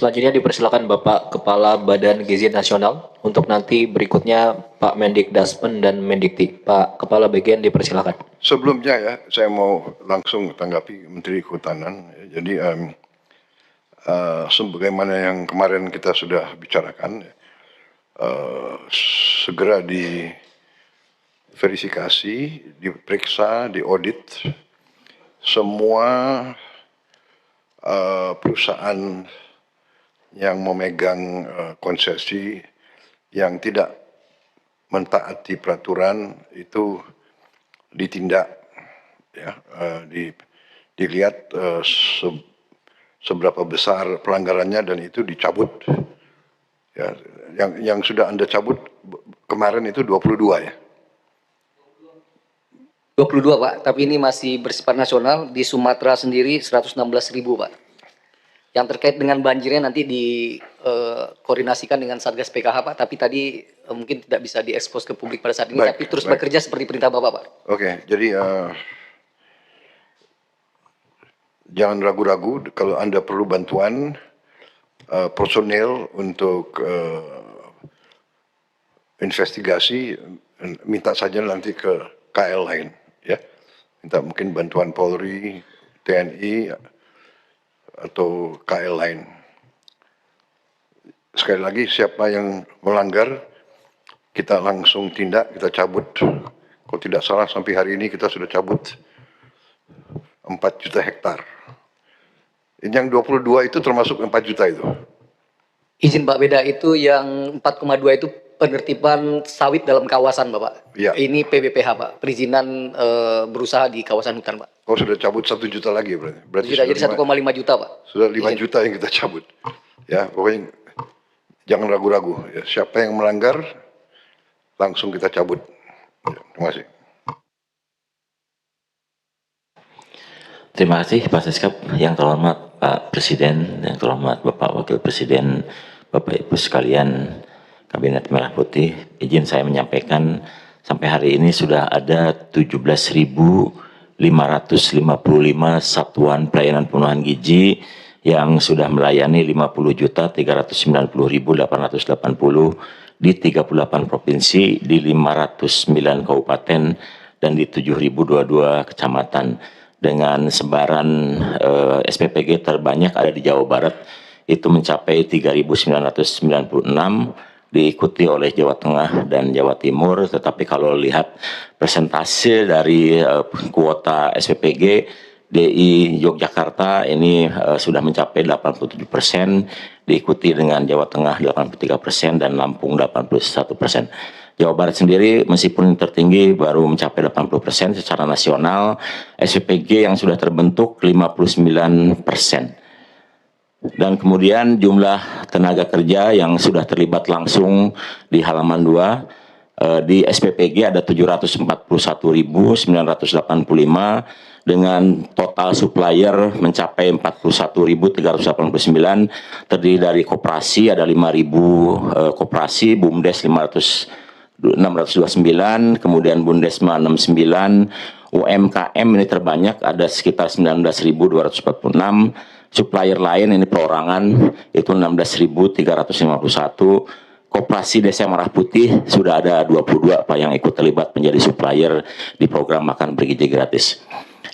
Selanjutnya dipersilakan Bapak Kepala Badan Gizi Nasional untuk nanti berikutnya Pak Mendikdasmen dan Mendikti. Pak Kepala Bagian dipersilakan. Sebelumnya ya, saya mau langsung tanggapi Menteri Kehutanan. Jadi sebagaimana yang kemarin kita sudah bicarakan, segera diverifikasi, diperiksa, diaudit semua perusahaan yang memegang konsesi yang tidak mentaati peraturan itu ditindak, ya, dilihat seberapa besar pelanggarannya dan itu dicabut. Ya, yang sudah Anda cabut kemarin itu 22 ya. 22 Pak, tapi ini masih bersifat nasional. Di Sumatera sendiri 116.000 Pak. Yang terkait dengan banjirnya nanti dikoordinasikan dengan Satgas PKH Pak, tapi tadi mungkin tidak bisa diekspos ke publik pada saat ini, tapi terus bekerja seperti perintah Bapak Pak. Oke, jadi jangan ragu-ragu kalau Anda perlu bantuan personil untuk investigasi, minta saja nanti ke KL lain, ya. Minta mungkin bantuan Polri, TNI, atau KL lain. Sekali lagi, siapa yang melanggar, kita langsung tindak, kita cabut. Kalau tidak salah, sampai hari ini kita sudah cabut 4 juta hektar. Yang 22 itu termasuk 4 juta itu. Izin Pak, beda itu yang 4,2 itu penertiban sawit dalam kawasan Bapak. Ya. Ini PBPH Pak, perizinan berusaha di kawasan hutan Pak. Oh, sudah cabut 1 juta lagi berarti Sudah jadi 1,5 juta Pak. Sudah 5 juta yang kita cabut. Ya, pokoknya jangan ragu-ragu. Ya, siapa yang melanggar, langsung kita cabut. Ya, terima kasih. Terima kasih Pak Seskap. Yang terhormat Pak Presiden, yang terhormat Bapak Wakil Presiden, Bapak Ibu sekalian Kabinet Merah Putih, izin saya menyampaikan sampai hari ini sudah ada 17.555 satuan pelayanan pemenuhan gizi yang sudah melayani 50.390.880 di 38 provinsi, di 509 kabupaten, dan di 7.022 kecamatan. Dengan sebaran SPPG terbanyak ada di Jawa Barat, itu mencapai 3.996, diikuti oleh Jawa Tengah dan Jawa Timur. Tetapi kalau lihat persentase dari kuota SPPG, DI Yogyakarta ini sudah mencapai 87%, diikuti dengan Jawa Tengah 83% dan Lampung 81%. Jawa Barat sendiri meskipun tertinggi baru mencapai 80%, secara nasional SPPG yang sudah terbentuk 59%. Dan kemudian jumlah tenaga kerja yang sudah terlibat langsung di halaman 2, di SPPG ada 741.985 dengan total supplier mencapai 41.389, terdiri dari koperasi ada 5.000 koperasi, BUMDes 629, kemudian Bundesma 69, UMKM ini terbanyak ada sekitar 19.246, supplier lain ini perorangan itu 16.351, Koperasi Desa Merah Putih sudah ada 22 Pak yang ikut terlibat menjadi supplier di program makan bergizi gratis.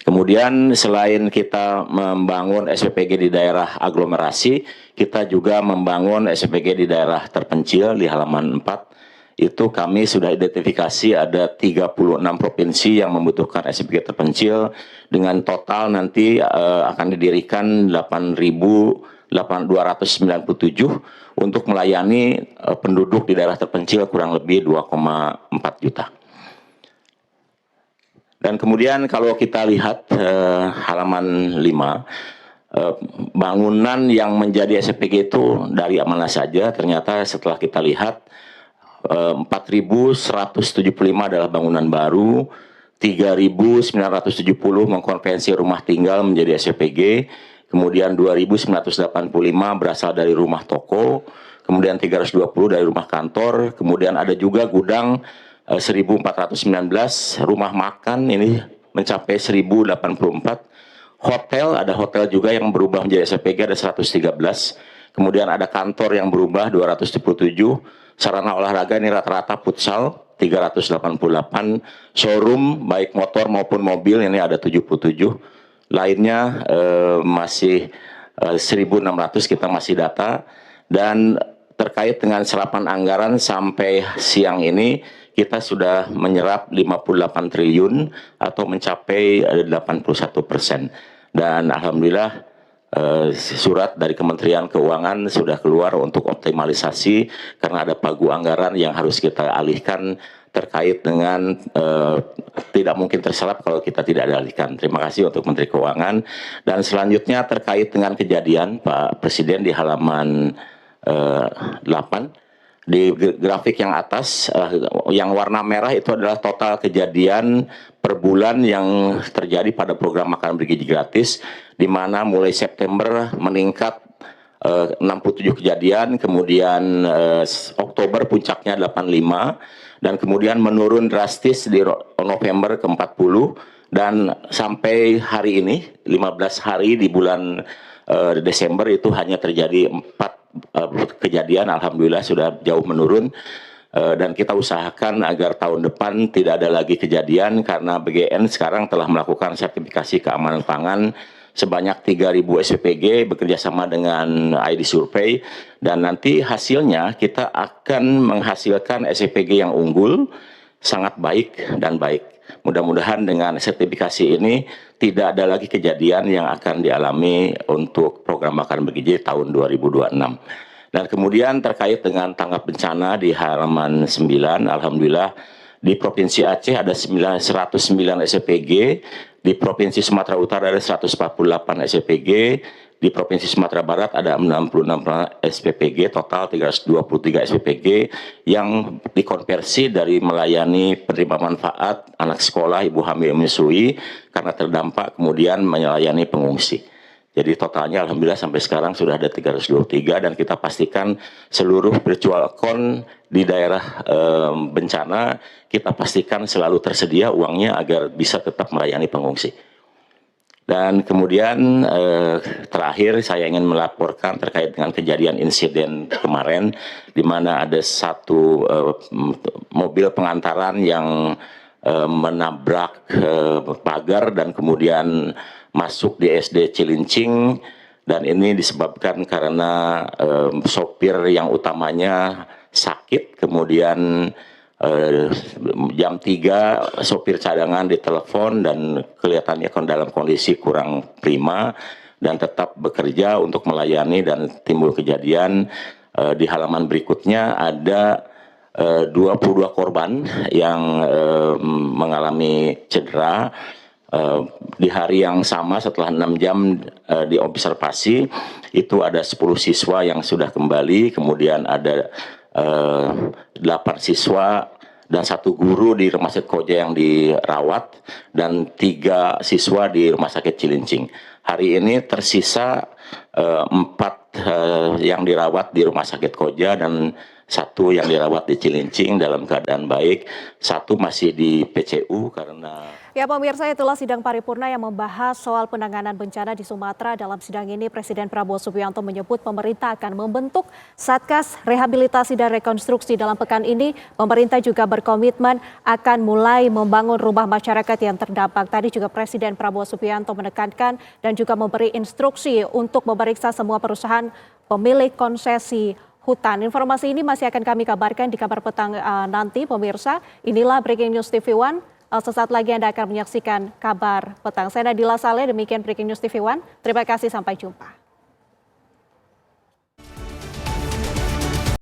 Kemudian selain kita membangun SPPG di daerah aglomerasi, kita juga membangun SPPG di daerah terpencil di halaman 4. Itu kami sudah identifikasi ada 36 provinsi yang membutuhkan SPPG terpencil dengan total nanti akan didirikan 8.297 untuk melayani penduduk di daerah terpencil kurang lebih 2,4 juta. Dan kemudian kalau kita lihat halaman 5, bangunan yang menjadi SPPG itu dari mana saja, ternyata setelah kita lihat 4.175 adalah bangunan baru, 3.970 mengkonversi rumah tinggal menjadi SPPG, kemudian 2.985 berasal dari rumah toko, kemudian 320 dari rumah kantor, kemudian ada juga gudang 1.419, rumah makan ini mencapai 1.084, hotel, ada hotel juga yang berubah menjadi SPPG ada 113, Kemudian ada kantor yang berubah 277, sarana olahraga ini rata-rata futsal 388, showroom baik motor maupun mobil ini ada 77, lainnya masih 1.600 kita masih data. Dan terkait dengan serapan anggaran sampai siang ini kita sudah menyerap 58 triliun atau mencapai 81%. Dan alhamdulillah surat dari Kementerian Keuangan sudah keluar untuk optimalisasi karena ada pagu anggaran yang harus kita alihkan terkait dengan tidak mungkin terserap kalau kita tidak alihkan. Terima kasih untuk Menteri Keuangan. Dan selanjutnya terkait dengan kejadian Pak Presiden di halaman 8, di grafik yang atas, yang warna merah itu adalah total kejadian per bulan yang terjadi pada program makan bergizi gratis, di mana mulai September meningkat 67 kejadian, kemudian Oktober puncaknya 85, dan kemudian menurun drastis di November ke 40, dan sampai hari ini 15 hari di bulan Desember itu hanya terjadi 4 kejadian. Alhamdulillah sudah jauh menurun, dan kita usahakan agar tahun depan tidak ada lagi kejadian karena BGN sekarang telah melakukan sertifikasi keamanan pangan sebanyak 3.000 SPPG bekerjasama dengan ID Survey, dan nanti hasilnya kita akan menghasilkan SPPG yang unggul, sangat baik dan baik. Mudah-mudahan dengan sertifikasi ini tidak ada lagi kejadian yang akan dialami untuk program makan bergizi tahun 2026. Dan kemudian terkait dengan tanggap bencana di halaman 9, alhamdulillah di Provinsi Aceh ada 109 SPPG, di Provinsi Sumatera Utara ada 148 SPPG, di Provinsi Sumatera Barat ada 66 SPPG, total 323 SPPG yang dikonversi dari melayani penerima manfaat anak sekolah, ibu hamil menyusui karena terdampak, kemudian melayani pengungsi. Jadi totalnya alhamdulillah sampai sekarang sudah ada 323, dan kita pastikan seluruh virtual account di daerah bencana kita pastikan selalu tersedia uangnya agar bisa tetap melayani pengungsi. Dan kemudian terakhir saya ingin melaporkan terkait dengan kejadian insiden kemarin di mana ada satu mobil pengantaran yang menabrak pagar dan kemudian masuk di SD Cilincing, dan ini disebabkan karena sopir yang utamanya sakit, kemudian jam 3 sopir cadangan ditelepon dan kelihatannya dalam kondisi kurang prima dan tetap bekerja untuk melayani, dan timbul kejadian. Di halaman berikutnya ada 22 korban yang mengalami cedera. Di hari yang sama setelah 6 jam diobservasi itu ada 10 siswa yang sudah kembali, kemudian ada 8 siswa dan 1 guru di Rumah Sakit Koja yang dirawat, dan 3 siswa di Rumah Sakit Cilincing. Hari ini tersisa 4 yang dirawat di Rumah Sakit Koja dan 1 yang dirawat di Cilincing dalam keadaan baik, 1 masih di PCU karena... Ya pemirsa, itulah sidang paripurna yang membahas soal penanganan bencana di Sumatera. Dalam sidang ini Presiden Prabowo Subianto menyebut pemerintah akan membentuk Satgas Rehabilitasi dan Rekonstruksi. Dalam pekan ini pemerintah juga berkomitmen akan mulai membangun rumah masyarakat yang terdampak. Tadi juga Presiden Prabowo Subianto menekankan dan juga memberi instruksi untuk memeriksa semua perusahaan pemilik konsesi hutan. Informasi ini masih akan kami kabarkan di kabar petang nanti pemirsa. Inilah Breaking News TV One. Sesaat lagi Anda akan menyaksikan kabar petang. Saya Nadila Saleh, demikian Breaking News TV One. Terima kasih, sampai jumpa.